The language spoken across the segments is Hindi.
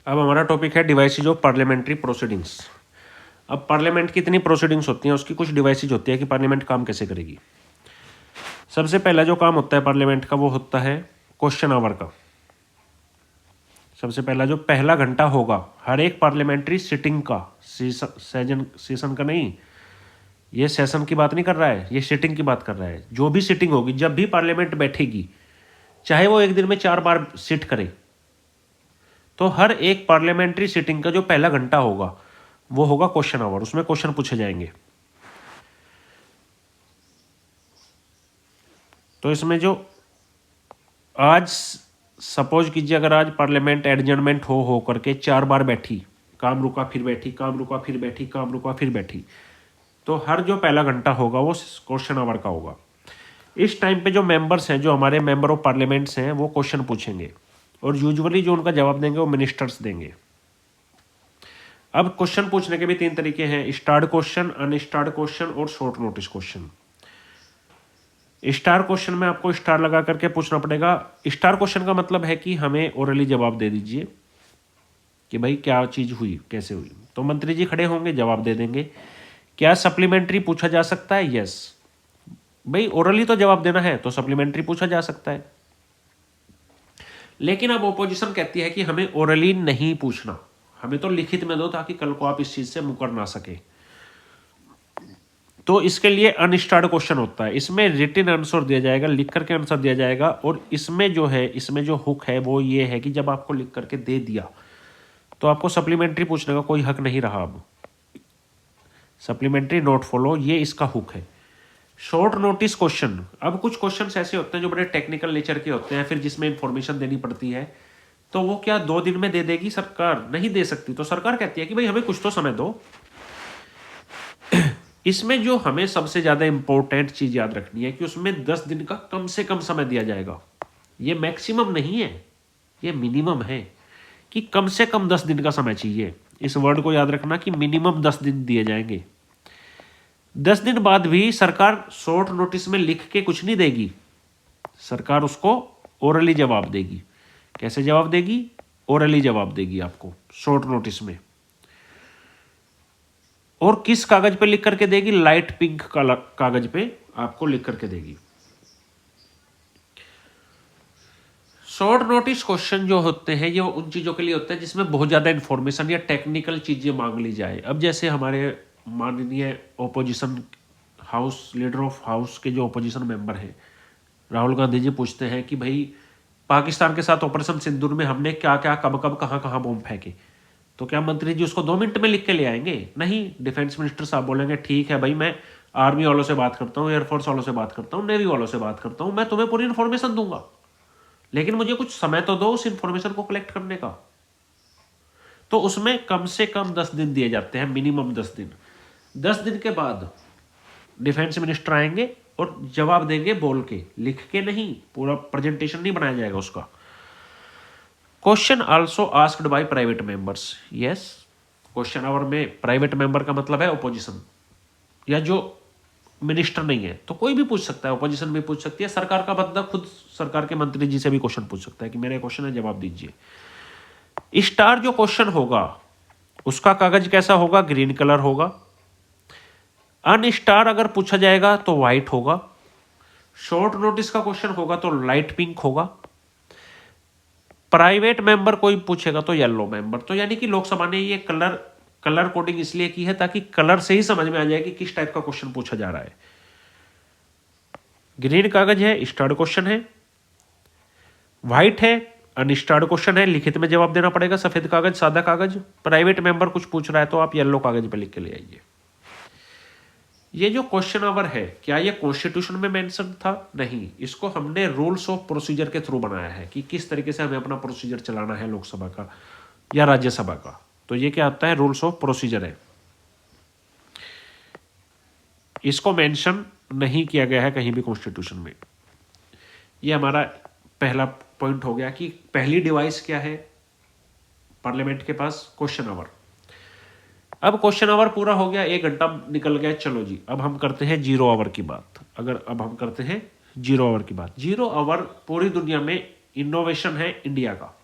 अब हमारा टॉपिक है डिवाइसेज ऑफ पार्लियामेंट्री प्रोसीडिंग्स। अब पार्लियामेंट की इतनी प्रोसीडिंग्स होती हैं, उसकी कुछ डिवाइसेज होती है कि पार्लियामेंट काम कैसे करेगी। सबसे पहला जो काम होता है पार्लियामेंट का वो होता है क्वेश्चन आवर का। सबसे पहला जो पहला घंटा होगा हर एक पार्लियामेंट्री सिटिंग का, सेशन का नहीं, ये सेशन की बात नहीं कर रहा है, ये सिटिंग की बात कर रहा है। जो भी सिटिंग होगी, जब भी पार्लियामेंट बैठेगी, चाहे वो एक दिन में 4 बार सिट करे, तो हर एक पार्लियामेंट्री सिटिंग का जो पहला घंटा होगा वो होगा क्वेश्चन आवर। उसमें क्वेश्चन पूछे जाएंगे। तो इसमें जो आज सपोज कीजिए, अगर आज पार्लियामेंट एडजर्नमेंट हो करके 4 बार बैठी, काम रुका फिर बैठी, काम रुका फिर बैठी, काम रुका फिर बैठी, तो हर जो पहला घंटा होगा वो क्वेश्चन आवर का होगा। इस टाइम पे जो मेंबर्स हैं, जो हमारे मेंबर ऑफ पार्लियामेंट्स हैं, वो क्वेश्चन पूछेंगे और यूजुअली जो उनका जवाब देंगे वो मिनिस्टर्स देंगे। अब क्वेश्चन पूछने के भी 3 तरीके हैं: स्टार्ड क्वेश्चन, अनस्टार्ड क्वेश्चन और short notice question. Star question में आपको स्टार लगा करके पूछना पड़ेगा। स्टार क्वेश्चन का मतलब है कि हमें ओरली जवाब दे दीजिए कि भाई क्या चीज़ हुई, कैसे हुई। तो मंत्री जी खड़े होंगे, जवाब दे देंगे। क्या सप्लीमेंट्री पूछा जा सकता है? यस, भाई ओरली तो जवाब देना है तो सप्लीमेंट्री पूछा जा सकता है। लेकिन अब ओपोजिशन कहती है कि हमें ओरली नहीं पूछना, हमें तो लिखित में दो ताकि कल को आप इस चीज़ से मुकर ना सके। तो इसके लिए अनस्टार्ड क्वेश्चन होता है। इसमें रिटन आंसर दिया जाएगा, लिख करके आंसर दिया जाएगा। और इसमें जो है, इसमें जो हुक है वो ये है कि जब आपको लिख करके दे दिया तो आपको सप्लीमेंट्री पूछने का कोई हक नहीं रहा। अब सप्लीमेंट्री नोट फॉलो, ये इसका हुक है। शॉर्ट नोटिस क्वेश्चन, अब कुछ क्वेश्चन ऐसे होते हैं जो बड़े टेक्निकल नेचर के होते हैं, फिर जिसमें इंफॉर्मेशन देनी पड़ती है, तो वो क्या 2 दिन में दे देगी सरकार? नहीं दे सकती। तो सरकार कहती है कि भाई हमें कुछ तो समय दो। इसमें जो हमें सबसे ज़्यादा इंपॉर्टेंट चीज़ याद रखनी है कि उसमें 10 दिन का कम से कम समय दिया जाएगा। ये मैक्सिमम नहीं है, ये मिनिमम है कि कम से कम 10 दिन का समय चाहिए। इस वर्ड को याद रखना कि मिनिमम 10 दिन दिए जाएंगे। 10 दिन बाद भी सरकार शॉर्ट नोटिस में लिख के कुछ नहीं देगी, सरकार उसको ओरली जवाब देगी। कैसे जवाब देगी? ओरली जवाब देगी आपको शॉर्ट नोटिस में। और किस कागज पे लिख करके देगी? लाइट पिंक कागज पे आपको लिख करके देगी। शॉर्ट नोटिस क्वेश्चन जो होते हैं ये उन चीजों के लिए होते हैं जिसमें बहुत ज्यादा इंफॉर्मेशन या टेक्निकल चीजें मांग ली जाए। अब जैसे हमारे माननीय opposition house, leader of house के जो ओपोजिशन मेंबर हैं, राहुल गांधी जी पूछते हैं कि भाई पाकिस्तान के साथ ऑपरेशन सिंदूर में हमने क्या क्या, कब कब, कहाँ कहाँ बम फेंके, तो क्या मंत्री जी उसको 2 मिनट में लिख के ले आएंगे? नहीं। डिफेंस मिनिस्टर साहब बोलेंगे ठीक है भाई, मैं आर्मी वालों से बात करता हूँ, एयरफोर्स वालों से बात करता हूँ, नेवी वालों से बात करता हूँ, मैं तुम्हें पूरी इन्फॉर्मेशन दूंगा, लेकिन मुझे कुछ समय तो दो उस इन्फॉर्मेशन को कलेक्ट करने का। तो उसमें कम से कम 10 दिन दिए जाते हैं, मिनिमम 10 दिन। 10 दिन के बाद डिफेंस मिनिस्टर आएंगे और जवाब देंगे बोल के, लिख के नहीं, पूरा प्रेजेंटेशन नहीं बनाया जाएगा उसका। Question also asked by private members. Yes, question hour में प्राइवेट मेंबर का मतलब है ओपोजिशन या जो मिनिस्टर नहीं है, तो कोई भी पूछ सकता है, ओपोजिशन भी पूछ सकती है, सरकार का बंदा खुद सरकार के मंत्री जी से भी क्वेश्चन पूछ सकता है कि मेरा क्वेश्चन है, जवाब दीजिए। स्टार जो क्वेश्चन होगा उसका कागज कैसा होगा? ग्रीन कलर होगा। अनस्टार अगर पूछा जाएगा तो व्हाइट होगा। शॉर्ट नोटिस का क्वेश्चन होगा तो लाइट पिंक होगा। प्राइवेट मेंबर कोई पूछेगा तो येलो मेंबर। तो यानी कि लोकसभा ने ये कलर कोडिंग इसलिए की है ताकि कलर से ही समझ में आ जाए कि किस टाइप का क्वेश्चन पूछा जा रहा है। ग्रीन कागज है, स्टार्ड क्वेश्चन है। व्हाइट है, अनस्टार्ड क्वेश्चन है, लिखित में जवाब देना पड़ेगा। सफेद कागज, सादा कागज। प्राइवेट मेंबर कुछ पूछ रहा है तो आप येलो कागज पे लिख के ले आइए। ये जो क्वेश्चन आवर है, क्या ये कॉन्स्टिट्यूशन में मेंशन था? नहीं, इसको हमने रूल्स ऑफ प्रोसीजर के थ्रू बनाया है कि किस तरीके से हमें अपना प्रोसीजर चलाना है लोकसभा का या राज्यसभा का। तो ये क्या आता है? रूल्स ऑफ प्रोसीजर है। इसको मेंशन नहीं किया गया है कहीं भी कॉन्स्टिट्यूशन में। ये हमारा पहला पॉइंट हो गया कि पहली डिवाइस क्या है पार्लियामेंट के पास? Question hour. अब क्वेश्चन आवर पूरा हो गया, 1 घंटा निकल गया, चलो जी अब हम करते हैं 0 आवर की बात। अब हम करते हैं 0 आवर की बात। 0 आवर पूरी दुनिया में इनोवेशन है इंडिया का।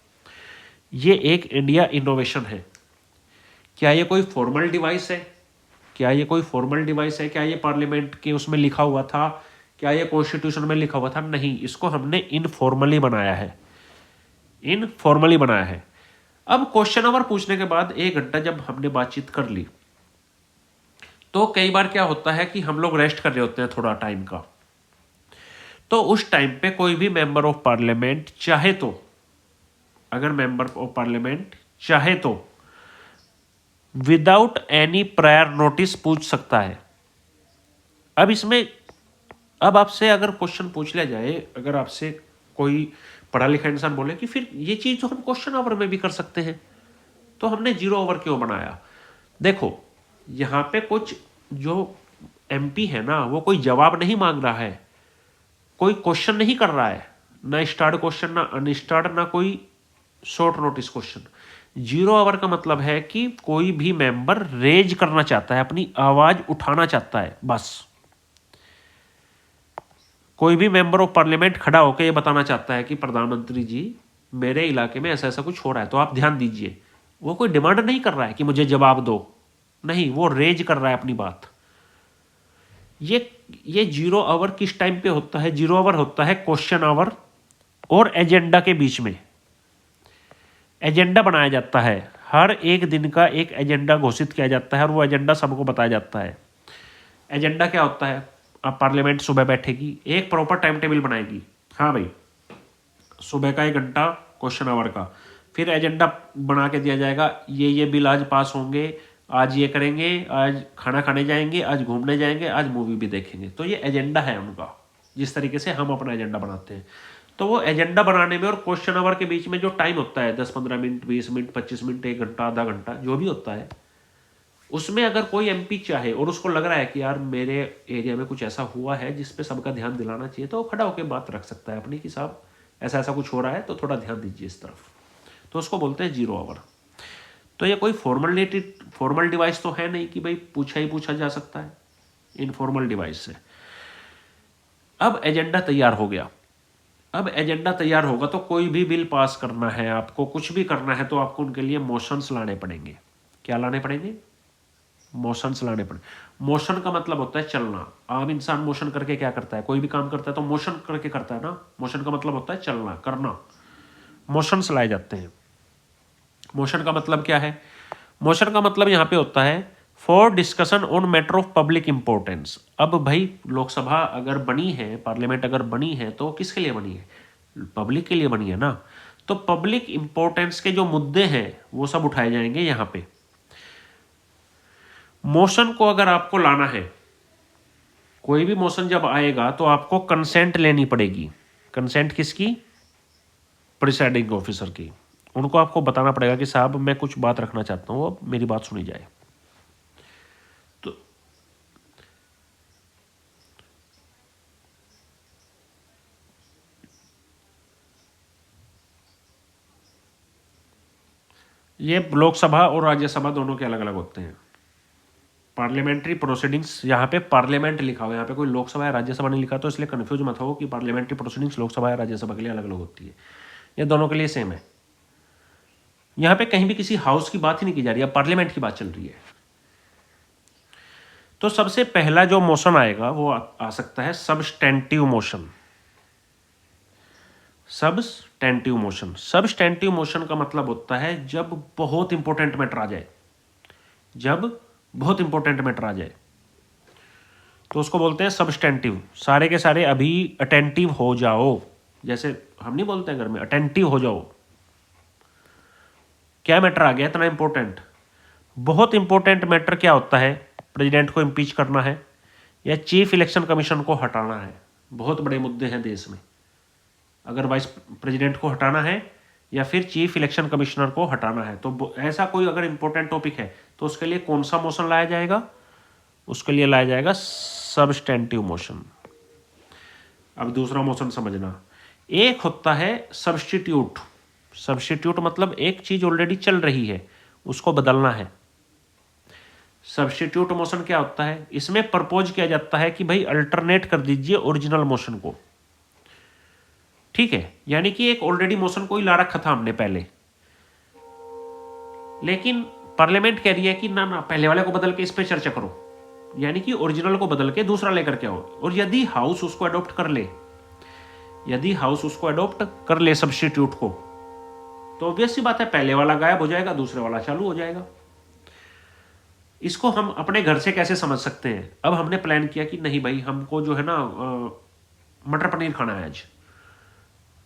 ये एक इंडिया इनोवेशन है। क्या ये कोई फॉर्मल डिवाइस है? क्या ये कोई फॉर्मल डिवाइस है? क्या ये पार्लियामेंट के उसमें लिखा हुआ था? क्या ये कॉन्स्टिट्यूशन में लिखा हुआ था? नहीं, इसको हमने इनफॉर्मली बनाया है, इनफॉर्मली बनाया है। अब क्वेश्चन आवर पूछने के बाद 1 घंटा जब हमने बातचीत कर ली, तो कई बार क्या होता है कि हम लोग रेस्ट कर रहे होते हैं थोड़ा टाइम का, तो उस टाइम पे कोई भी मेंबर ऑफ पार्लियामेंट चाहे तो, अगर मेंबर ऑफ पार्लियामेंट चाहे तो विदाउट एनी प्रायर नोटिस पूछ सकता है। अब इसमें, अब आपसे अगर क्वेश्चन पूछ लिया जाए, अगर आपसे कोई पढ़ा लिखा इंसान बोले कि फिर ये चीज तो हम क्वेश्चन आवर में भी कर सकते हैं, तो हमने 0 ओवर क्यों बनाया? देखो, यहाँ पे कुछ जो एमपी है ना, वो कोई जवाब नहीं मांग रहा है, कोई क्वेश्चन नहीं कर रहा है, ना स्टार्ट क्वेश्चन, ना अनस्टार्ट, ना कोई शॉर्ट नोटिस क्वेश्चन। 0 ओवर का मतलब है कि कोई भी मेंबर रेज करना चाहता है, अपनी आवाज उठाना चाहता है, बस। कोई भी मेंबर ऑफ पार्लियामेंट खड़ा होकर ये बताना चाहता है कि प्रधानमंत्री जी, मेरे इलाके में ऐसा ऐसा कुछ हो रहा है, तो आप ध्यान दीजिए। वो कोई डिमांड नहीं कर रहा है कि मुझे जवाब दो, नहीं, वो रेज कर रहा है अपनी बात। ये 0 ओवर किस टाइम पे होता है? 0 ओवर होता है क्वेश्चन आवर और एजेंडा के बीच में। एजेंडा बनाया जाता है, हर एक दिन का एक एजेंडा घोषित किया जाता है और वो एजेंडा सबको बताया जाता है। एजेंडा क्या होता है? अब पार्लियामेंट सुबह बैठेगी, एक प्रॉपर टाइम टेबल बनाएगी, हाँ भाई, सुबह का 1 घंटा क्वेश्चन आवर का, फिर एजेंडा बना के दिया जाएगा, ये बिल आज पास होंगे, आज ये करेंगे, आज खाना खाने जाएंगे, आज घूमने जाएंगे, आज मूवी भी देखेंगे। तो ये एजेंडा है उनका, जिस तरीके से हम अपना एजेंडा बनाते हैं। तो वो एजेंडा बनाने में और क्वेश्चन आवर के बीच में जो टाइम होता है, 10-15 मिनट, 20 मिनट, 25 मिनट, 1 घंटा, आधा घंटा, जो भी होता है, उसमें अगर कोई एमपी चाहे और उसको लग रहा है कि यार मेरे एरिया में कुछ ऐसा हुआ है जिस पे सबका ध्यान दिलाना चाहिए, तो वो खड़ा होकर बात रख सकता है अपनी कि साहब ऐसा ऐसा कुछ हो रहा है, तो थोड़ा ध्यान दीजिए इस तरफ। तो उसको बोलते हैं 0 ओवर। तो ये कोई फॉर्मल डिवाइस तो है नहीं कि भाई पूछा ही पूछा जा सकता है, इनफॉर्मल डिवाइस से। अब एजेंडा तैयार हो गया। अब एजेंडा तैयार होगा तो कोई भी बिल पास करना है, आपको कुछ भी करना है, तो आपको उनके लिए मोशंस लाने पड़ेंगे। क्या लाने पड़ेंगे? मोशंस लाने पड़े। मोशन का मतलब होता है चलना। आम इंसान मोशन करके क्या करता है? कोई भी काम करता है तो मोशन करके करता है ना। मोशन का मतलब होता है चलना, करना। मोशंस लाए जाते हैं। मोशन का मतलब क्या है? मोशन का मतलब यहाँ पे होता है for discussion on matter of public importance. अब भाई लोकसभा अगर बनी है, पार्लियामेंट अगर बनी है, तो किसके लिए बनी है? पब्लिक के लिए बनी है ना। तो पब्लिक इंपॉर्टेंस के जो मुद्दे हैं वो सब उठाए जाएंगे यहाँ पे। मोशन को अगर आपको लाना है, कोई भी मोशन जब आएगा तो आपको कंसेंट लेनी पड़ेगी। कंसेंट किसकी? प्रिसाइडिंग ऑफिसर की। उनको आपको बताना पड़ेगा कि साहब मैं कुछ बात रखना चाहता हूँ, अब मेरी बात सुनी जाए। तो ये लोकसभा और राज्यसभा दोनों के अलग अलग होते हैं। पार्लियामेंट्री प्रोसीडिंग्स, यहाँ पे पार्लियामेंट लिखा हुआ है, यहाँ पे कोई लोकसभा या राज्यसभा नहीं लिखा, तो इसलिए कंफ्यूज मत हो कि पार्लियामेंट्री प्रोसीडिंग्स लोकसभा या राज्यसभा के लिए अलग अलग होती है। ये दोनों के लिए सेम है। यहाँ पे कहीं भी किसी हाउस की बात ही नहीं की जा रही है, पार्लियामेंट की बात चल रही है। तो सबसे पहला जो मोशन आएगा वो आ सकता है substantive motion. Substantive motion. Substantive motion का मतलब होता है जब बहुत इंपॉर्टेंट मैटर आ जाए, जब बहुत इंपॉर्टेंट मैटर आ जाए तो उसको बोलते हैं सबस्टेंटिव। सारे के सारे अभी अटेंटिव हो जाओ, जैसे हम नहीं बोलते हैं घर में, अटेंटिव हो जाओ। क्या मैटर आ गया इतना इंपॉर्टेंट? बहुत इंपॉर्टेंट मैटर क्या होता है? प्रेसिडेंट को इम्पीच करना है या चीफ इलेक्शन कमीशन को हटाना है। बहुत बड़े मुद्दे हैं देश में। अगर वाइस प्रेसिडेंट को हटाना है या फिर चीफ इलेक्शन कमिश्नर को हटाना है, तो ऐसा कोई अगर इंपॉर्टेंट टॉपिक है तो उसके लिए कौन सा मोशन लाया जाएगा? उसके लिए लाया जाएगा सबस्टेंटिव मोशन। अब दूसरा मोशन समझना। एक होता है सब्स्टिट्यूट। सब्स्टिट्यूट मतलब एक चीज ऑलरेडी चल रही है, उसको बदलना है। सब्स्टिट्यूट मोशन क्या होता है? इसमें प्रपोज किया जाता है कि भाई अल्टरनेट कर दीजिए ओरिजिनल मोशन को। ठीक है, यानी कि एक ऑलरेडी मोशन कोई ला रखा था हमने पहले, लेकिन पार्लियामेंट कह रही है कि ना ना, पहले वाले को बदल के इस पे चर्चा करो, यानी कि ओरिजिनल को बदल के दूसरा लेकर के आओ। और यदि हाउस उसको अडॉप्ट कर ले, यदि हाउस उसको अडॉप्ट कर ले सब्स्टिट्यूट को, तो ऑब्वियस सी बात है पहले वाला गायब हो जाएगा, दूसरे वाला चालू हो जाएगा। इसको हम अपने घर से कैसे समझ सकते हैं? अब हमने प्लान किया कि नहीं भाई, हमको जो है ना मटर पनीर खाना है आज।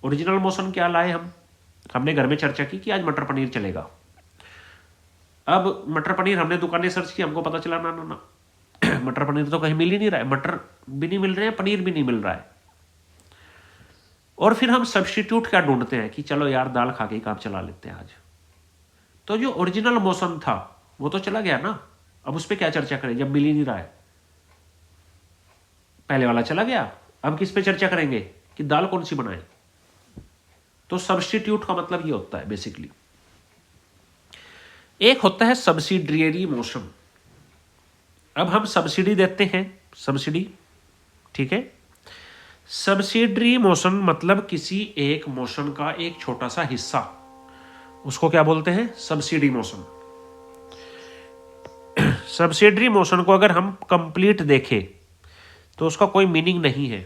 ओरिजिनल मोशन क्या लाए हमने घर में चर्चा की कि आज मटर पनीर चलेगा। अब मटर पनीर हमने दुकानें सर्च की, हमको पता चला ना ना ना मटर पनीर तो कहीं मिल ही नहीं रहा है, मटर भी नहीं मिल रहे हैं, पनीर भी नहीं मिल रहा है। और फिर हम सब्स्टिट्यूट क्या ढूंढते हैं कि चलो यार दाल खा के ही काम चला लेते हैं आज। तो जो ओरिजिनल मोशन था वो तो चला गया ना, अब उस पर क्या चर्चा करें जब मिल ही नहीं रहा है। पहले वाला चला गया, अब किस पे चर्चा करेंगे कि दाल कौन सी बनाए। तो सब्स्टिट्यूट का मतलब ये होता है बेसिकली। एक होता है सब्सिडियरी मोशन। अब हम सब्सिडी देते हैं, सब्सिडी, ठीक है। सब्सिडरी मोशन मतलब किसी एक मोशन का एक छोटा सा हिस्सा, उसको क्या बोलते हैं? Subsidy motion. सब्सिडरी मोशन को अगर हम कंप्लीट देखें तो उसका कोई मीनिंग नहीं है।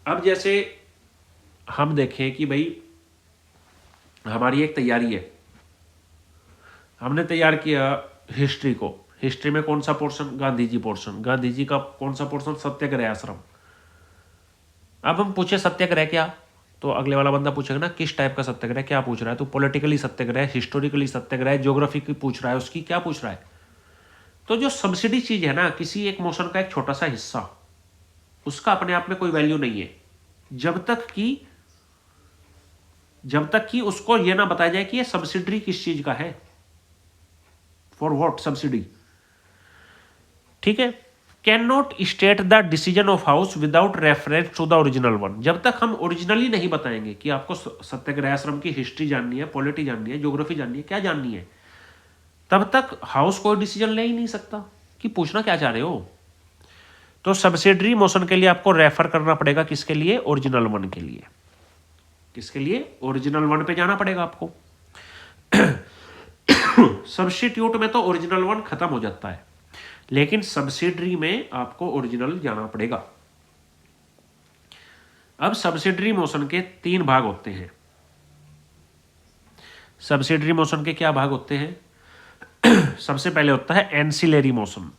अब जैसे हम देखें कि भाई हमारी एक तैयारी है, हमने तैयार किया हिस्ट्री को, हिस्ट्री में कौन सा पोर्शन? गांधी जी पोर्शन। गांधी जी का कौन सा पोर्शन? सत्याग्रह आश्रम। अब हम पूछे सत्याग्रह क्या, तो अगले वाला बंदा पूछेगा ना किस टाइप का सत्याग्रह, क्या पूछ रहा है? तो पॉलिटिकली सत्याग्रह, हिस्टोरिकली सत्याग्रह, ज्योग्राफी की पूछ रहा है, उसकी क्या पूछ रहा है? तो जो सब्सिडी चीज है ना, किसी एक मोशन का एक छोटा सा हिस्सा, उसका अपने आप में कोई वैल्यू नहीं है जब तक कि उसको यह ना बताया जाए कि ये सब्सिडी किस चीज का है, फॉर व्हाट सब्सिडी, ठीक है। Can not state the decision of house without reference to the original one. जब तक हम ओरिजिनली नहीं बताएंगे कि आपको सत्याग्रह आश्रम की हिस्ट्री जाननी है, पॉलिटी जाननी है, ज्योग्राफी जाननी है, क्या जाननी है, तब तक हाउस कोई डिसीजन ले ही नहीं सकता कि पूछना क्या चाह रहे हो। तो सब्सिडरी मोशन के लिए आपको रेफर करना पड़ेगा किसके लिए? ओरिजिनल वन के लिए। किसके लिए? ओरिजिनल वन पे जाना पड़ेगा आपको। सब्स्टिट्यूट में तो ओरिजिनल वन खत्म हो जाता है, लेकिन सब्सिडरी में आपको ओरिजिनल जाना पड़ेगा। अब सब्सिडरी मोशन के 3 भाग होते हैं। सब्सिडरी मोशन के क्या भाग होते हैं? सबसे पहले होता है एंसिलरी मोशन।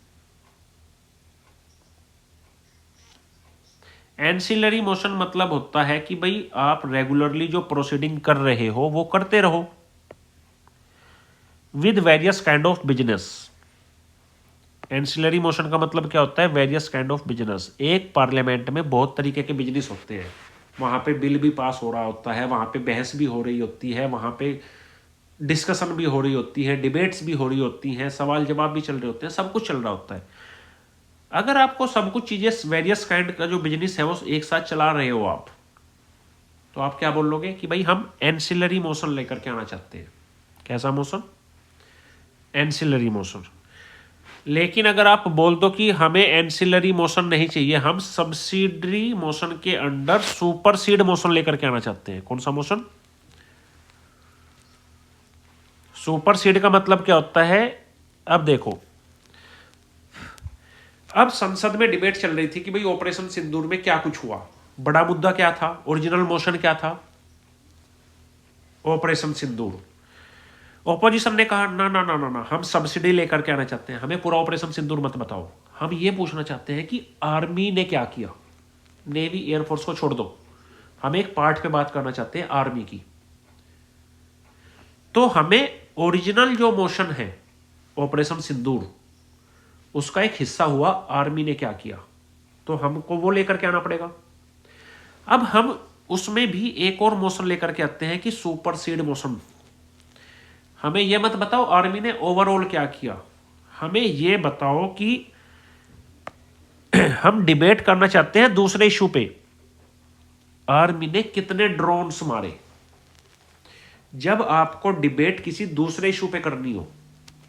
एंसिलरी मोशन मतलब होता है कि भाई आप रेगुलरली जो प्रोसीडिंग कर रहे हो वो करते रहो with various kind of business. Ancillary motion का मतलब क्या होता है? Various kind of business. एक पार्लियामेंट में बहुत तरीके के बिजनेस होते हैं, वहां पे बिल भी पास हो रहा होता है, वहां पे बहस भी हो रही होती है, वहां पे डिस्कशन भी हो रही होती है, डिबेट्स भी हो रही होती हैं, सवाल जवाब भी चल रहे होते हैं, सब कुछ चल रहा होता है। अगर आपको सब कुछ चीजें वेरियस काइंड का जो बिजनेस है वो एक साथ चला रहे हो आप, तो आप क्या बोलोगे कि भाई हम एंसिलरी मोशन लेकर के आना चाहते हैं। कैसा मोशन? Ancillary motion. लेकिन अगर आप बोल दो कि हमें एंसिलरी मोशन नहीं चाहिए, हम सब्सिडरी मोशन के अंडर सुपरसीड मोशन लेकर के आना चाहते हैं। कौन सा मोशन? सुपरसीड का मतलब क्या होता है? अब देखो, अब संसद में डिबेट चल रही थी कि भाई ऑपरेशन सिंदूर में क्या कुछ हुआ, बड़ा मुद्दा क्या था, ओरिजिनल मोशन क्या था? ऑपरेशन सिंदूर। ऑपोजिशन ने कहा ना ना ना ना ना, हम सब्सिडी लेकर के आना चाहते हैं, हमें पूरा ऑपरेशन सिंदूर मत बताओ, हम ये पूछना चाहते हैं कि आर्मी ने क्या किया। नेवी एयरफोर्स को छोड़ दो, हम एक पार्ट पे बात करना चाहते हैं आर्मी की। तो हमें ओरिजिनल जो मोशन है ऑपरेशन सिंदूर, उसका एक हिस्सा हुआ आर्मी ने क्या किया, तो हमको वो लेकर के आना पड़ेगा। अब हम उसमें भी एक और मोशन लेकर के आते हैं कि सुपरसीड मोशन। हमें यह मत बताओ आर्मी ने ओवरऑल क्या किया, हमें यह बताओ कि हम डिबेट करना चाहते हैं दूसरे इशू पे, आर्मी ने कितने ड्रोन्स मारे। जब आपको डिबेट किसी दूसरे इशू पे करनी हो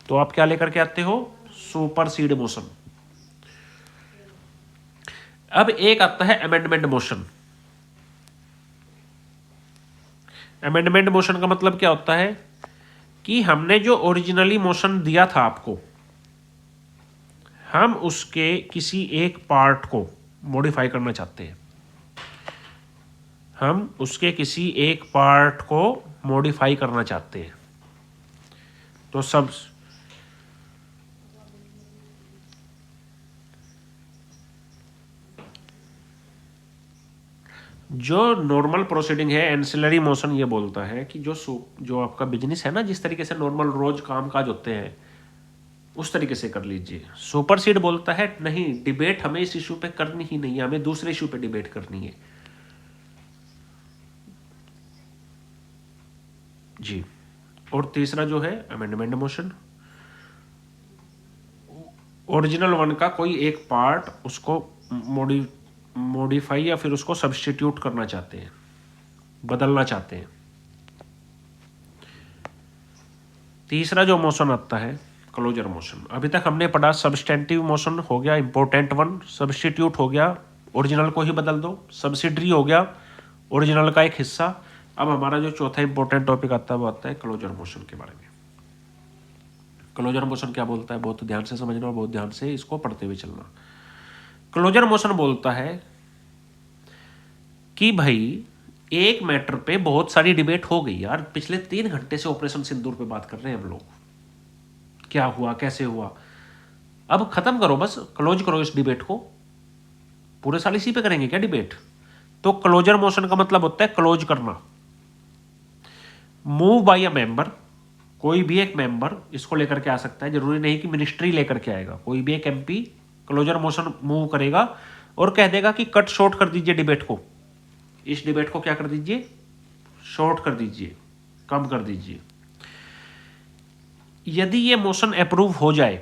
तो आप क्या लेकर के आते हो? Supersede motion. अब एक आता है अमेंडमेंट मोशन। अमेंडमेंट मोशन का मतलब क्या होता है कि हमने जो ओरिजिनली मोशन दिया था आपको, हम उसके किसी एक पार्ट को मॉडिफाई करना चाहते हैं, हम उसके किसी एक पार्ट को मॉडिफाई करना चाहते हैं। तो सब जो नॉर्मल प्रोसीडिंग है, एंसिलरी मोशन ये बोलता है कि जो आपका बिजनेस है ना, जिस तरीके से नॉर्मल रोज काम काज होते हैं उस तरीके से कर लीजिए। सुपरसीड बोलता है नहीं, डिबेट हमें इस इशू पे करनी ही नहीं है, हमें दूसरे इशू पे डिबेट करनी है जी। और तीसरा जो है अमेंडमेंट मोशन, ओरिजिनल वन का कोई एक पार्ट उसको मॉडिफाई या फिर उसको सब्स्टिट्यूट करना चाहते हैं, बदलना चाहते हैं। तीसरा जो मोशन आता है क्लोजर मोशन। अभी तक हमने पढ़ा सब्सटेंटिव मोशन हो गया इंपॉर्टेंट वन, सब्स्टिट्यूट हो गया ओरिजिनल को ही बदल दो, सब्सिडरी हो गया ओरिजिनल का एक हिस्सा। अब हमारा जो चौथा इंपॉर्टेंट टॉपिक आता है वो आता है क्लोजर मोशन के बारे में। क्लोजर मोशन क्या बोलता है, बहुत ध्यान से समझना और बहुत ध्यान से इसको पढ़ते हुए चलना। क्लोजर मोशन बोलता है कि भाई एक मैटर पे बहुत सारी डिबेट हो गई यार, पिछले 3 घंटे से ऑपरेशन सिंदूर पे बात कर रहे हैं हम लोग, क्या हुआ कैसे हुआ, अब खत्म करो, बस क्लोज करो इस डिबेट को। पूरे साल इसी पे करेंगे क्या डिबेट? तो क्लोजर मोशन का मतलब होता है क्लोज करना। मूव बाय अ मेंबर, कोई भी एक मेंबर इसको लेकर के आ सकता है, जरूरी नहीं कि मिनिस्ट्री लेकर के आएगा, कोई भी एक एमपी क्लोजर मोशन मूव करेगा और कह देगा कि कट शॉर्ट कर दीजिए डिबेट को, इस डिबेट को क्या कर दीजिए, शॉर्ट कर दीजिए, कम कर दीजिए। यदि ये मोशन अप्रूव हो जाए,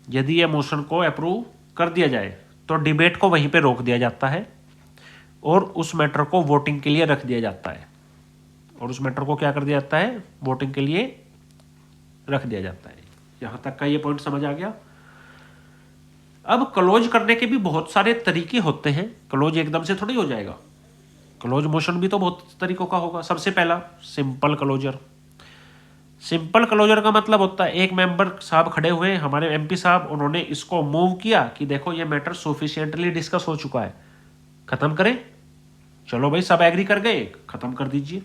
यदि ये मोशन को अप्रूव कर दिया जाए तो डिबेट को वहीं पे रोक दिया जाता है और उस मैटर को वोटिंग के लिए रख दिया जाता है, और उस मैटर को क्या कर दिया जाता है, वोटिंग के लिए रख दिया जाता है। यहां तक का ये पॉइंट समझ आ गया। अब क्लोज करने के भी बहुत सारे तरीके होते हैं, क्लोज एकदम से थोड़ी हो जाएगा, क्लोज मोशन भी तो बहुत तरीकों का होगा। सबसे पहला सिंपल क्लोजर। सिंपल क्लोजर का मतलब होता है एक मेंबर साहब खड़े हुए, हमारे एमपी साहब, उन्होंने इसको मूव किया कि देखो ये मैटर सफिशिएंटली डिस्कस हो चुका है, खत्म करें। चलो भाई सब एग्री कर गए, खत्म कर दीजिए।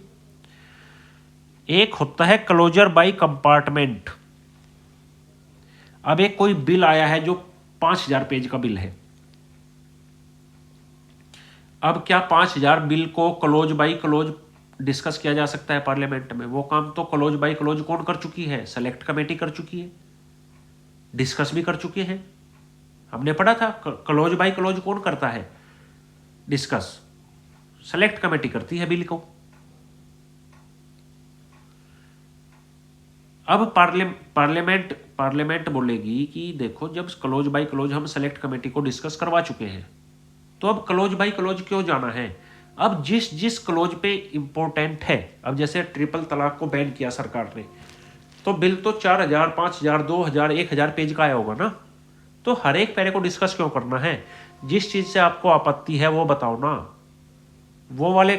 एक होता है क्लोजर बाय कंपार्टमेंट। अब एक कोई बिल आया है जो 5000 पेज का बिल है, अब क्या 5000 बिल को क्लोज बाय क्लोज डिस्कस किया जा सकता है पार्लियामेंट में? वो काम तो क्लोज बाय क्लोज कौन कर चुकी है, सेलेक्ट कमेटी कर चुकी है, डिस्कस भी कर चुके हैं। हमने पढ़ा था क्लोज बाय क्लोज कौन करता है डिस्कस, सेलेक्ट कमेटी करती है बिल को। अब पार्लियामेंट बोलेगी कि देखो जब क्लोज बाय क्लोज हम सेलेक्ट कमेटी को डिस्कस करवा चुके हैं तो अब क्लोज बाय क्लोज क्यों जाना है? अब जिस जिस क्लोज पे इंपॉर्टेंट है, अब जैसे ट्रिपल तलाक को बैन किया सरकार ने, तो बिल तो 4000 5000 2000 1000 पेज का आया होगा ना, तो हर एक पैरे को डिस्कस क्यों करना है? जिस चीज से आपको आपत्ति है वो बताओ ना, वो वाले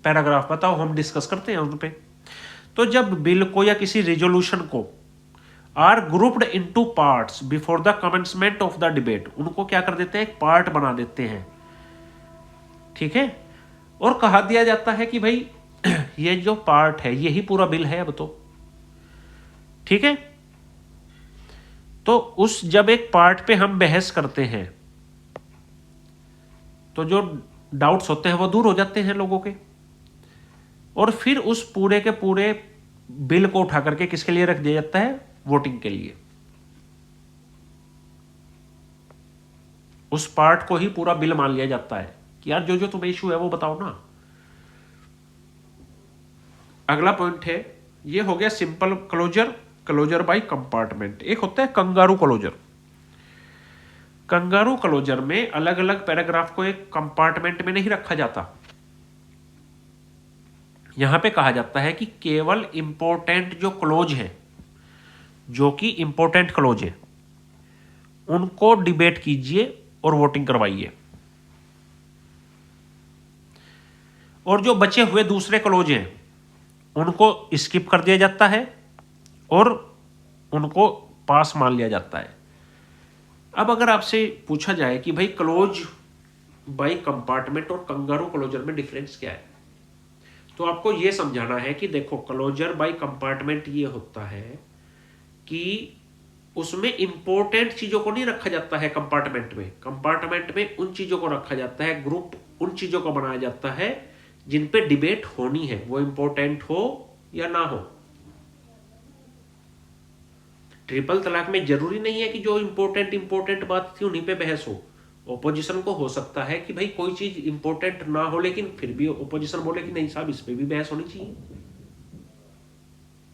पैराग्राफ बताओ, हम डिस्कस करते हैं उन पे। तो जब बिल को या किसी रिजोल्यूशन को are grouped into parts before the commencement of the debate, उनको क्या कर देते हैं, एक पार्ट बना देते हैं, ठीक है, और कहा दिया जाता है कि भाई ये जो पार्ट है यही पूरा बिल है अब तो, ठीक है। तो उस जब एक पार्ट पे हम बहस करते हैं तो जो डाउट्स होते हैं वो दूर हो जाते हैं लोगों के, और फिर उस पूरे के पूरे बिल को उठा करके किसके लिए रख दिया जाता है, वोटिंग के लिए। उस पार्ट को ही पूरा बिल मान लिया जाता है कि यार जो जो तुम्हें इशू है वो बताओ ना। अगला पॉइंट है, ये हो गया simple closure, closure by compartment. एक होता है कंगारू क्लोजर। कंगारू क्लोजर में अलग अलग पैराग्राफ को एक कंपार्टमेंट में नहीं रखा जाता, यहां पे कहा जाता है कि केवल इंपॉर्टेंट जो क्लोज है, जो कि इंपॉर्टेंट क्लोज है, उनको डिबेट कीजिए और वोटिंग करवाइए। और जो बचे हुए दूसरे क्लोज हैं उनको स्किप कर दिया जाता है और उनको पास मान लिया जाता है। अब अगर आपसे पूछा जाए कि भाई क्लोज बाई कंपार्टमेंट और कंगारू क्लोजर में डिफरेंस क्या है, तो आपको यह समझाना है कि देखो क्लोजर बाई कंपार्टमेंट ये होता है कि उसमें इंपॉर्टेंट चीजों को नहीं रखा जाता है कंपार्टमेंट में उन चीजों को रखा जाता है, ग्रुप उन चीजों को बनाया जाता है जिन पे डिबेट होनी है, वो इंपॉर्टेंट हो या ना हो। ट्रिपल तलाक में जरूरी नहीं है कि जो इंपॉर्टेंट बात थी उन्हीं पे बहस हो। ओपोजिशन को हो सकता है कि भाई कोई चीज इंपॉर्टेंट ना हो लेकिन फिर भी ओपोजिशन बोले कि नहीं साहब इस पे भी बहस होनी चाहिए,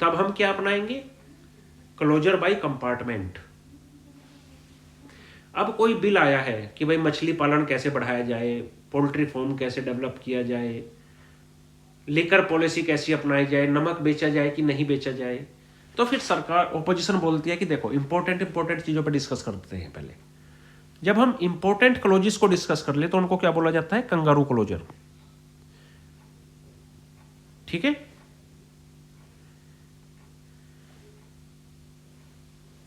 तब हम क्या अपनाएंगे, क्लोजर बाय कंपार्टमेंट। अब कोई बिल आया है कि भाई मछली पालन कैसे बढ़ाया जाए, पोल्ट्री फार्म कैसे डेवलप किया जाए, लिकर पॉलिसी कैसी अपनाई जाए, नमक बेचा जाए कि नहीं बेचा जाए, तो फिर सरकार ओपोजिशन बोलती है कि देखो इंपॉर्टेंट चीजों पर डिस्कस करते हैं पहले। जब हम इंपॉर्टेंट क्लोजेस को डिस्कस कर ले तो उनको क्या बोला जाता है, कंगारू क्लोजर। ठीक है।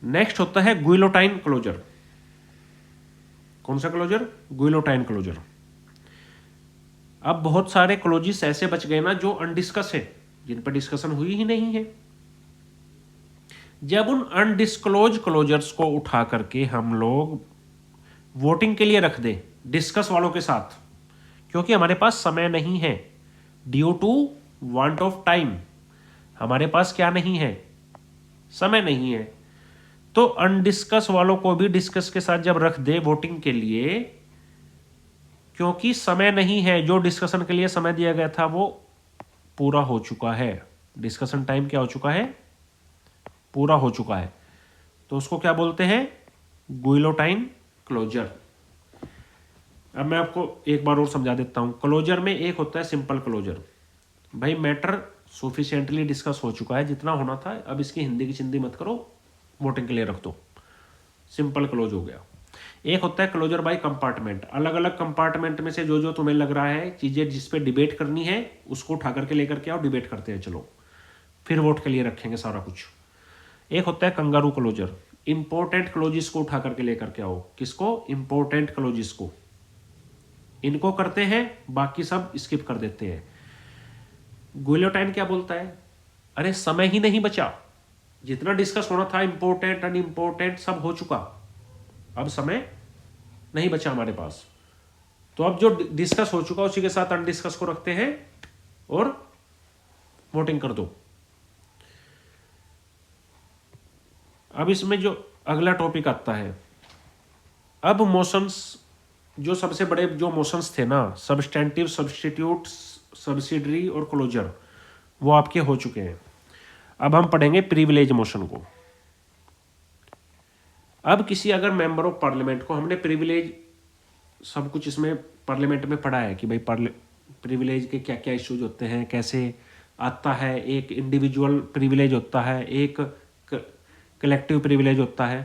नेक्स्ट होता है गुइलोटाइन क्लोजर। कौन सा क्लोजर, गुइलोटाइन क्लोजर। अब बहुत सारे क्लोजेस ऐसे बच गए ना जो अनडिस्कस है, जिन पर डिस्कशन हुई ही नहीं है। जब उन अनडिस्क्लोज क्लोजर्स को उठा करके हम लोग वोटिंग के लिए रख दें डिस्कस वालों के साथ, क्योंकि हमारे पास समय नहीं है, due to want of time, हमारे पास क्या नहीं है, समय नहीं है, तो अनडिस्कस वालों को भी डिस्कस के साथ जब रख दे वोटिंग के लिए, क्योंकि समय नहीं है, जो डिस्कशन के लिए समय दिया गया था वो पूरा हो चुका है, डिस्कशन टाइम क्या हो चुका है, पूरा हो चुका है, तो उसको क्या बोलते हैं, गुइलोटाइन क्लोजर। अब मैं आपको एक बार और समझा देता हूं। क्लोजर में एक होता है सिंपल क्लोजर, भाई मैटर सफिशिएंटली डिस्कस हो चुका है, जितना होना था, अब इसकी हिंदी की चिंदी मत करो, वोटिंग के लिए रख दो, सिंपल क्लोज हो गया। एक होता है क्लोजर बाय कंपार्टमेंट, अलग अलग कंपार्टमेंट में से जो जो तुम्हें लग रहा है चीजें जिस पे डिबेट करनी है उसको उठा करके लेकर के आओ, डिबेट करते हैं, चलो फिर वोट के लिए रखेंगे सारा कुछ। एक होता है कंगारू क्लोजर, इंपॉर्टेंट क्लोजिस को उठा करके लेकर के आओ, किसको, इंपॉर्टेंट क्लोजिस को, इनको करते हैं, बाकी सब स्किप कर देते हैं। गुइलोटाइन क्या बोलता है, अरे समय ही नहीं बचा, जितना डिस्कस होना था इंपॉर्टेंट अनइंपॉर्टेंट सब हो चुका, अब समय नहीं बचा हमारे पास, तो अब जो डिस्कस हो चुका उसी के साथ अनडिस्कस को रखते हैं और वोटिंग कर दो। अब इसमें जो अगला टॉपिक आता है, अब मोशंस, जो सबसे बड़े जो मोशंस थे ना, सब्सटेंटिव, सब्स्टिट्यूट, सब्सिडरी और क्लोजर, वो आपके हो चुके हैं। अब हम पढ़ेंगे प्रिविलेज मोशन को। अब किसी अगर मेंबर ऑफ पार्लियामेंट को, हमने प्रिविलेज सब कुछ इसमें पार्लियामेंट में पढ़ा है कि भाई प्रिविलेज के क्या क्या इश्यूज होते हैं, कैसे आता है, एक इंडिविजुअल प्रिविलेज होता है, एक कलेक्टिव प्रिविलेज होता है।